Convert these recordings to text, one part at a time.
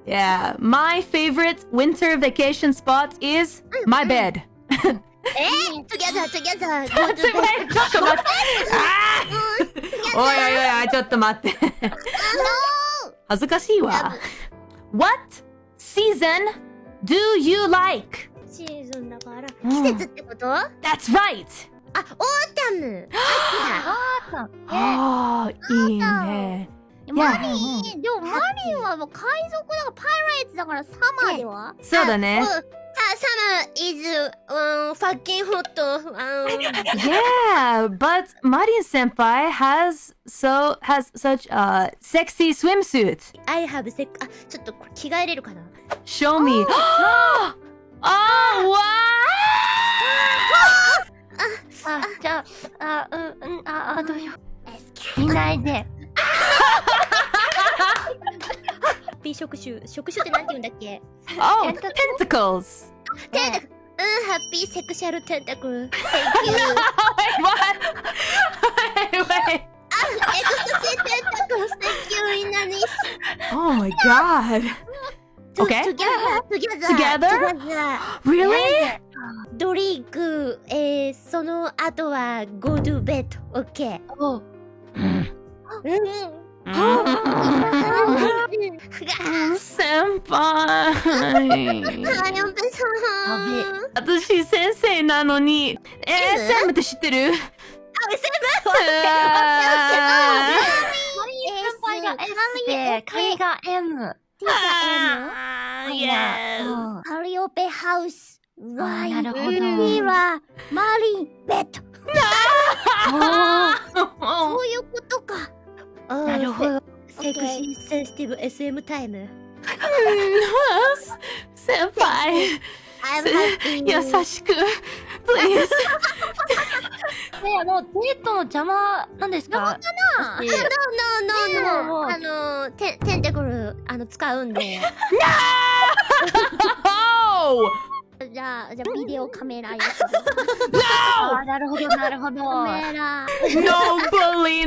Yeah, my favorite winter vacation spot is my bed. トゥギャザー、トゥギャザー。ちょっと待って。おいおいおい、ちょっと待って。恥ずかしいわ。What season do you like? シーズンだから季節ってこと？ That's right. あ、オータム。ああ、いいね。マリン、でもマリンはもう海賊だからパイレーツだからサマーでは？そうだね。Summer is fucking hot. Yeah, but Marin senpai has such a sexy swimsuit. I have sex. あ、ちょっと着替えれるかな？ Show me. わじゃあ、どうしよう。いないで。触手ってなんて言うんだっけ？ Oh, tentacles. ハッピーセクシャルテンタクル。Thank you. Wait, what? Wait. エクステンタクル。Thank you, イナニス。Oh my god. Okay. Together? Really? ドリンク、その後は go to bed. OK. 先輩。私先生なのに。セムって知ってる？マリン先輩が S で、彼が M。カリオペハウス。なるほど。次はマリンベッド。そういうことか。なるほど。セクシーセンシティブ SM タイム。先輩。優しく。Please. デートの邪魔なんですか？No. テンタクル使うんで。じゃあビデオカメラやつ。なるほどなるほど。カメラ。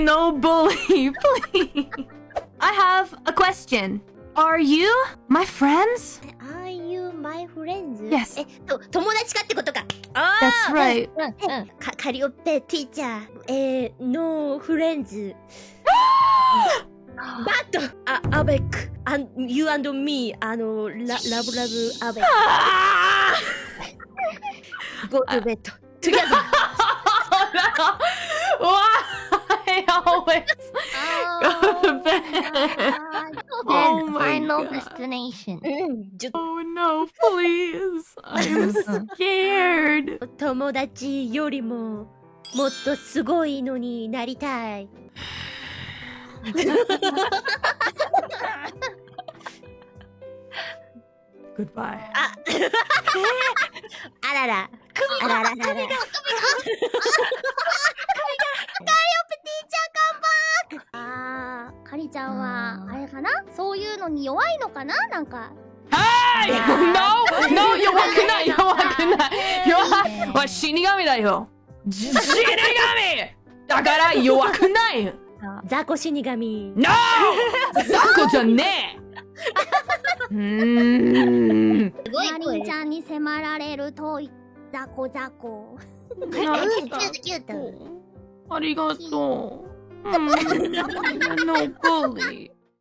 No bully, please. I have a question. Are you my friends? Are you my friends? Yes. 友達かってことか。That's right. カリオペティーチャー。No friends. But avec you and me. love avec. Go to bed together. Why always go to bed? Oh my Final god. destination. Oh no, please. I'm scared. 友達よりももっとすごいのになりたい。Goodbye. あらら。首が。カリオペティーチャーカムバック。カリちゃんはあれかな？そういうのに弱いのかな？なんか。Hey! No! 弱くない。わ、死神だよ。死神だから弱くない。雑魚死神。No! 雑魚じゃねえ。マリンちゃんに迫られるとザコ。キュート。ありがとう。No bully.